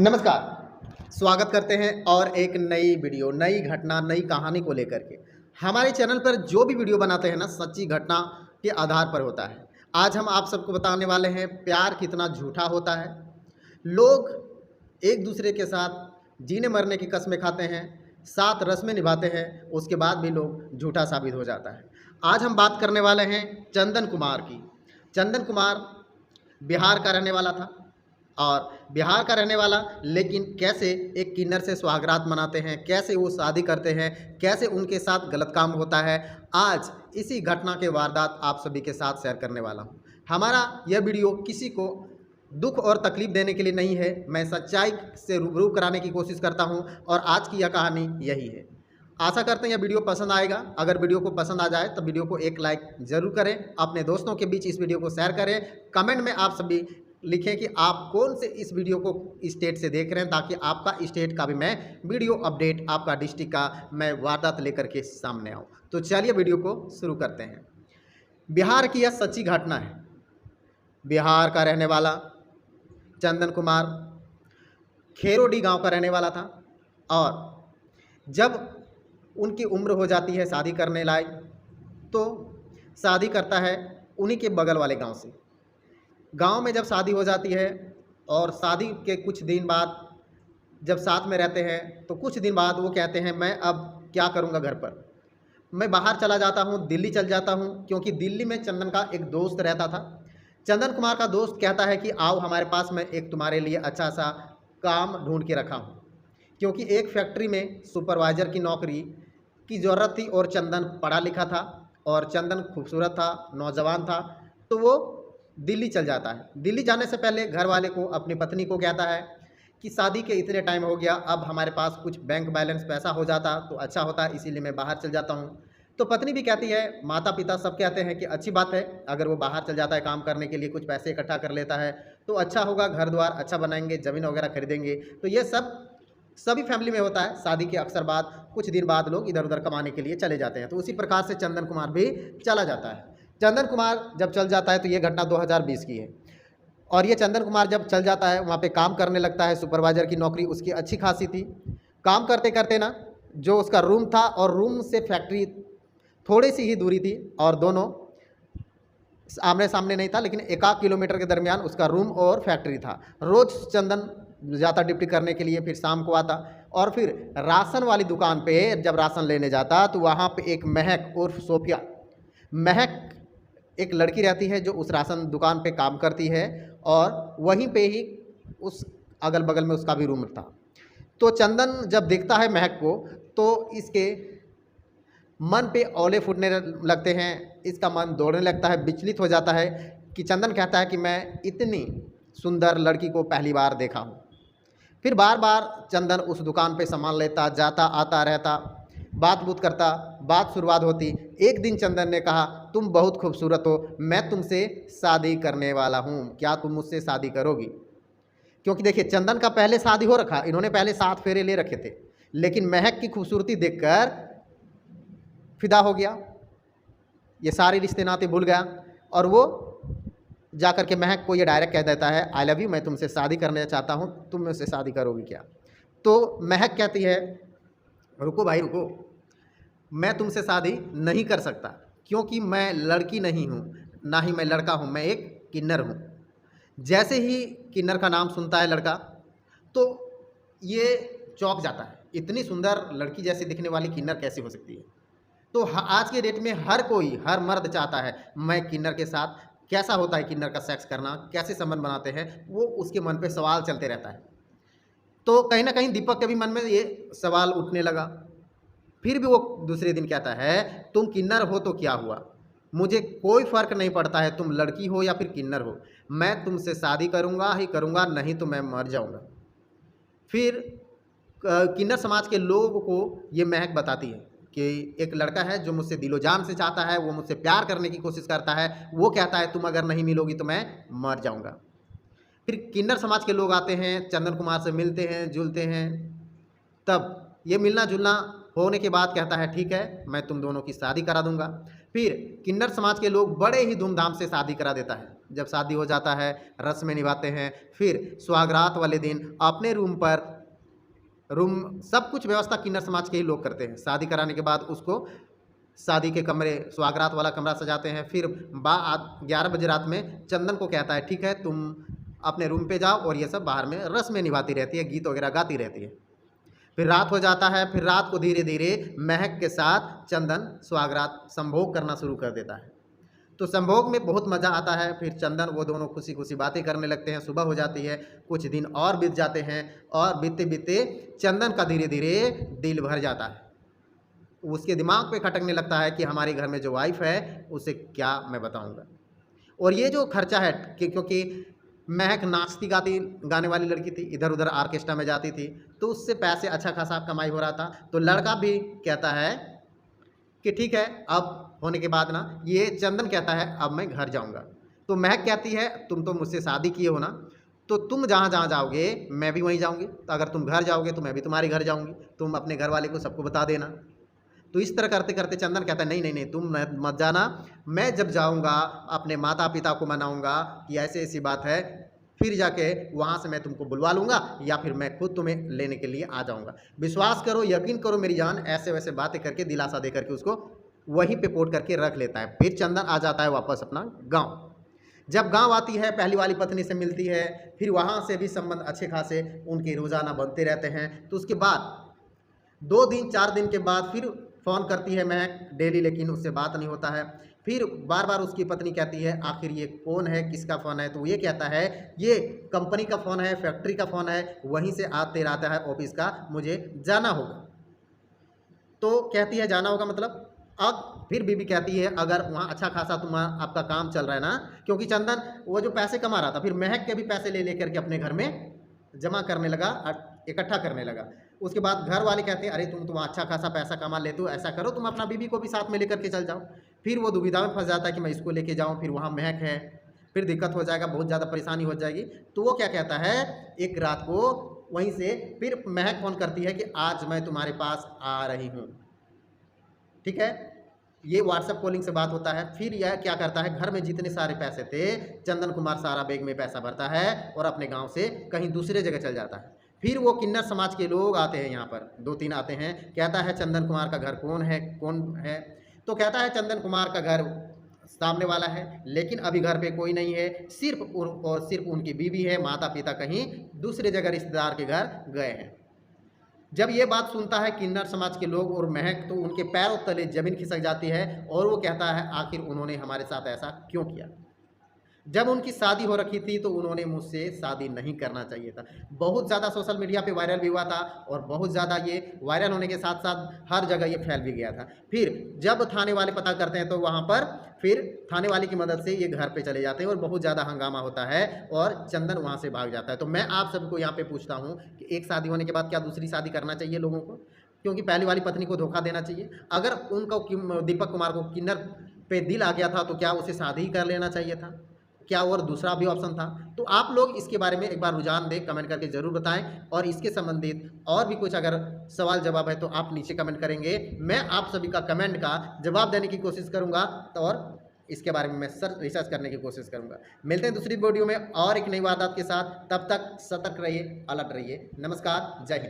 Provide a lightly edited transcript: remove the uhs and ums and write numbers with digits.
नमस्कार। स्वागत करते हैं और एक नई वीडियो, नई घटना, नई कहानी को लेकर के। हमारे चैनल पर जो भी वीडियो बनाते हैं ना, सच्ची घटना के आधार पर होता है। आज हम आप सबको बताने वाले हैं प्यार कितना झूठा होता है। लोग एक दूसरे के साथ जीने मरने की कस्में खाते हैं, साथ रस्में निभाते हैं, उसके बाद भी लोग झूठा साबित हो जाता है। आज हम बात करने वाले हैं चंदन कुमार की। चंदन कुमार बिहार का रहने वाला था और बिहार का रहने वाला, लेकिन कैसे एक किन्नर से सुहागरात मनाते हैं, कैसे वो शादी करते हैं, कैसे उनके साथ गलत काम होता है, आज इसी घटना के वारदात आप सभी के साथ शेयर करने वाला हूँ। हमारा यह वीडियो किसी को दुख और तकलीफ देने के लिए नहीं है, मैं सच्चाई से रूबरू कराने की कोशिश करता हूँ और आज की यह कहानी यही है। आशा करते हैं यह वीडियो पसंद आएगा। अगर वीडियो को पसंद आ जाए तो वीडियो को एक लाइक ज़रूर करें, अपने दोस्तों के बीच इस वीडियो को शेयर करें। कमेंट में आप सभी लिखें कि आप कौन से इस वीडियो को स्टेट से देख रहे हैं, ताकि आपका स्टेट का भी मैं वीडियो अपडेट, आपका डिस्ट्रिक्ट का मैं वारदात लेकर के सामने आऊँ। तो चलिए वीडियो को शुरू करते हैं। बिहार की यह सच्ची घटना है। बिहार का रहने वाला चंदन कुमार खेरोडी गांव का रहने वाला था और जब उनकी उम्र हो जाती है शादी करने लायक, तो शादी करता है उन्हीं के बगल वाले गांव से। गांव में जब शादी हो जाती है और शादी के कुछ दिन बाद जब साथ में रहते हैं, तो कुछ दिन बाद वो कहते हैं मैं अब क्या करूंगा घर पर, मैं बाहर चला जाता हूं, दिल्ली चल जाता हूं, क्योंकि दिल्ली में चंदन का एक दोस्त रहता था। चंदन कुमार का दोस्त कहता है कि आओ हमारे पास, मैं एक तुम्हारे लिए अच्छा सा काम ढूंढ के रखा हूँ, क्योंकि एक फैक्ट्री में सुपरवाइज़र की नौकरी की ज़रूरत थी और चंदन पढ़ा लिखा था और चंदन खूबसूरत था, नौजवान था। तो वो दिल्ली चल जाता है। दिल्ली जाने से पहले घर वाले को, अपनी पत्नी को कहता है कि शादी के इतने टाइम हो गया, अब हमारे पास कुछ बैंक बैलेंस पैसा हो जाता तो अच्छा होता, इसीलिए मैं बाहर चल जाता हूँ। तो पत्नी भी कहती है, माता पिता सब कहते हैं कि अच्छी बात है, अगर वो बाहर चल जाता है काम करने के लिए, कुछ पैसे इकट्ठा कर लेता है तो अच्छा होगा, घर द्वार अच्छा बनाएंगे, ज़मीन वगैरह खरीदेंगे। तो ये सब सभी फैमिली में होता है। शादी के अक्सर बाद कुछ दिन बाद लोग इधर उधर कमाने के लिए चले जाते हैं। तो उसी प्रकार से चंदन कुमार भी चला जाता है। चंदन कुमार जब चल जाता है, तो ये घटना 2020 की है और ये चंदन कुमार जब चल जाता है वहाँ पे काम करने लगता है। सुपरवाइज़र की नौकरी उसकी अच्छी खासी थी। काम करते करते ना, जो उसका रूम था और रूम से फैक्ट्री थोड़ी सी ही दूरी थी और दोनों आमने सामने नहीं था, लेकिन 1 किलोमीटर के दरमियान उसका रूम और फैक्ट्री था। रोज़ चंदन जाता ड्यूटी करने के लिए, फिर शाम को आता और फिर राशन वाली दुकान पे जब राशन लेने जाता, तो वहाँ पे एक महक उर्फ सोफिया, महक एक लड़की रहती है जो उस राशन दुकान पे काम करती है और वहीं पे ही उस अगल बगल में उसका भी रूम था। तो चंदन जब देखता है महक को, तो इसके मन पे औले फूटने लगते हैं, इसका मन दौड़ने लगता है, विचलित हो जाता है कि चंदन कहता है कि मैं इतनी सुंदर लड़की को पहली बार देखा हूँ। फिर बार बार चंदन उस दुकान पे सामान लेता, जाता आता रहता, बात बूत करता, बात शुरुआत होती। एक दिन चंदन ने कहा, तुम बहुत खूबसूरत हो, मैं तुमसे शादी करने वाला हूँ, क्या तुम मुझसे शादी करोगी? क्योंकि देखिए, चंदन का पहले शादी हो रखा, इन्होंने पहले 7 फेरे ले रखे थे, लेकिन महक की खूबसूरती देखकर फिदा हो गया, ये सारे रिश्ते नाते भूल गया और वो जाकर के महक को ये डायरेक्ट कह देता है, आई लव यू, मैं तुमसे शादी करना चाहता हूँ, तुम मुझसे शादी करोगी क्या? तो महक कहती है, रुको भाई रुको, मैं तुमसे शादी नहीं कर सकता, क्योंकि मैं लड़की नहीं हूँ, ना ही मैं लड़का हूँ, मैं एक किन्नर हूँ। जैसे ही किन्नर का नाम सुनता है लड़का, तो ये चौंक जाता है, इतनी सुंदर लड़की जैसी दिखने वाली किन्नर कैसी हो सकती है? तो आज के डेट में हर कोई, हर मर्द चाहता है मैं किन्नर के साथ, कैसा होता है किन्नर का सेक्स करना, कैसे संबंध बनाते हैं, वो उसके मन पे सवाल चलते रहता है। तो कहीं ना कहीं दीपक के भी मन में ये सवाल उठने लगा। फिर भी वो दूसरे दिन कहता है, तुम किन्नर हो तो क्या हुआ, मुझे कोई फ़र्क नहीं पड़ता है, तुम लड़की हो या फिर किन्नर हो, मैं तुमसे शादी करूँगा ही करूँगा, नहीं तो मैं मर जाऊँगा। फिर किन्नर समाज के लोगों को ये महक बताती है कि एक लड़का है जो मुझसे दिलो जान से चाहता है, वो मुझसे प्यार करने की कोशिश करता है, वो कहता है तुम अगर नहीं मिलोगी तो मैं मर जाऊँगा। फिर किन्नर समाज के लोग आते हैं, चंदन कुमार से मिलते हैं, जुलते हैं। तब ये मिलना जुलना होने के बाद कहता है, ठीक है, मैं तुम दोनों की शादी करा दूंगा। फिर किन्नर समाज के लोग बड़े ही धूमधाम से शादी करा देता है। जब शादी हो जाता है, रस्में निभाते हैं, फिर सुहागरात वाले दिन अपने रूम सब कुछ व्यवस्था किन्नर समाज के ही लोग करते हैं। शादी कराने के बाद उसको शादी के कमरे, सुहागरात वाला कमरा सजाते हैं। फिर 11 बजे रात में चंदन को कहता है, ठीक है तुम अपने रूम पे जाओ, और ये सब बाहर में रस्में निभाती रहती है, गीत वगैरह गाती रहती है। फिर रात हो जाता है। फिर रात को धीरे धीरे महक के साथ चंदन सुहागरात संभोग करना शुरू कर देता है। तो संभोग में बहुत मज़ा आता है। फिर चंदन वो दोनों खुशी खुशी बातें करने लगते हैं। सुबह हो जाती है, कुछ दिन और बीत जाते हैं, और बीतते बीतते चंदन का धीरे धीरे दिल भर जाता है। उसके दिमाग पे खटकने लगता है कि हमारे घर में जो वाइफ है उसे क्या मैं बताऊंगा। और ये जो खर्चा है क्योंकि महक नाचती गाती गाने वाली लड़की थी, इधर उधर आर्केस्ट्रा में जाती थी, तो उससे पैसे अच्छा खासा कमाई हो रहा था। तो लड़का भी कहता है कि ठीक है, अब होने के बाद ना, ये चंदन कहता है अब मैं घर जाऊंगा। तो महक कहती है तुम तो मुझसे शादी किए हो ना, तो तुम जहाँ जहाँ जाओगे मैं भी वहीं जाऊंगी, तो अगर तुम घर जाओगे तो मैं भी तुम्हारे घर जाऊंगी, तुम अपने घर वाले को सबको बता देना। तो इस तरह करते करते चंदन कहता है नहीं नहीं नहीं, तुम मत जाना, मैं जब जाऊंगा अपने माता पिता को मनाऊंगा कि ऐसे ऐसी बात है, फिर जाके वहाँ से मैं तुमको बुलवा लूँगा, या फिर मैं खुद तुम्हें लेने के लिए आ जाऊँगा। विश्वास करो, यकीन करो मेरी जान, ऐसे वैसे बातें करके दिलासा दे करके उसको वहीं पे पोट करके रख लेता है। फिर चंदन आ जाता है वापस अपना गाँव। जब गांव आती है, पहली वाली पत्नी से मिलती है, फिर वहाँ से भी संबंध अच्छे खासे उनके रोज़ाना बनते रहते हैं। तो उसके बाद 2 दिन 4 दिन के बाद फिर फ़ोन करती है महक डेली, लेकिन उससे बात नहीं होता है। फिर बार बार उसकी पत्नी कहती है आखिर ये कौन है, किसका फ़ोन है, तो ये कहता है ये कंपनी का फ़ोन है, फैक्ट्री का फ़ोन है, वहीं से आते रहता है ऑफिस का, मुझे जाना होगा। तो कहती है जाना होगा मतलब, अब फिर बीबी कहती है अगर वहाँ अच्छा खासा तुम्हारा आपका काम चल रहा है ना, क्योंकि चंदन वो जो पैसे कमा रहा था, फिर महक के भी पैसे ले लेकर के अपने घर में जमा करने लगा, इकट्ठा करने लगा। उसके बाद घर वाले कहते हैं अरे तुम अच्छा खासा पैसा कमा लेते हो, ऐसा करो तुम अपना बीबी को भी साथ में लेकर के चल जाओ। फिर वो दुविधा में फंस जाता है कि मैं इसको लेके जाऊँ, फिर वहाँ महक है, फिर दिक्कत हो जाएगा, बहुत ज़्यादा परेशानी हो जाएगी। तो वो क्या कहता है, एक रात को वहीं से फिर महक फ़ोन करती है कि आज मैं तुम्हारे पास आ रही हूँ, ठीक है। ये व्हाट्सएप कॉलिंग से बात होता है। फिर यह क्या करता है, घर में जितने सारे पैसे थे चंदन कुमार सारा बैग में पैसा भरता है और अपने गांव से कहीं दूसरे जगह चल जाता है। फिर वो किन्नर समाज के लोग आते हैं, यहाँ पर 2-3 आते हैं। कहता है चंदन कुमार का घर कौन है, तो कहता है चंदन कुमार का घर सामने वाला है, लेकिन अभी घर पे कोई नहीं है, सिर्फ उनकी बीवी है, माता पिता कहीं दूसरे जगह रिश्तेदार के घर गए हैं। जब ये बात सुनता है किन्नर समाज के लोग और महक, तो उनके पैरों तले जमीन खिसक जाती है, और वो कहता है आखिर उन्होंने हमारे साथ ऐसा क्यों किया। जब उनकी शादी हो रखी थी तो उन्होंने मुझसे शादी नहीं करना चाहिए था। बहुत ज़्यादा सोशल मीडिया पे वायरल भी हुआ था, और बहुत ज़्यादा ये वायरल होने के साथ साथ हर जगह ये फैल भी गया था। फिर जब थाने वाले पता करते हैं तो वहाँ पर फिर थाने वाले की मदद से ये घर पे चले जाते हैं, और बहुत ज़्यादा हंगामा होता है और चंदन वहाँ से भाग जाता है। तो मैं आप सबको यहाँ पे पूछता हूँ कि एक शादी होने के बाद क्या दूसरी शादी करना चाहिए लोगों को, क्योंकि पहली वाली पत्नी को धोखा देना चाहिए? अगर उनको दीपक कुमार को किन्नर पे दिल आ गया था तो क्या उसे शादी ही कर लेना चाहिए था? क्या और दूसरा भी ऑप्शन था? तो आप लोग इसके बारे में एक बार रुझान दें, कमेंट करके ज़रूर बताएं, और इसके संबंधित और भी कुछ अगर सवाल जवाब है तो आप नीचे कमेंट करेंगे, मैं आप सभी का कमेंट का जवाब देने की कोशिश करूंगा, तो और इसके बारे में मैं रिसर्च करने की कोशिश करूंगा। मिलते हैं दूसरी वीडियो में और एक नई वारदात के साथ, तब तक सतर्क रहिए, अलर्ट रहिए। नमस्कार, जय हिंद।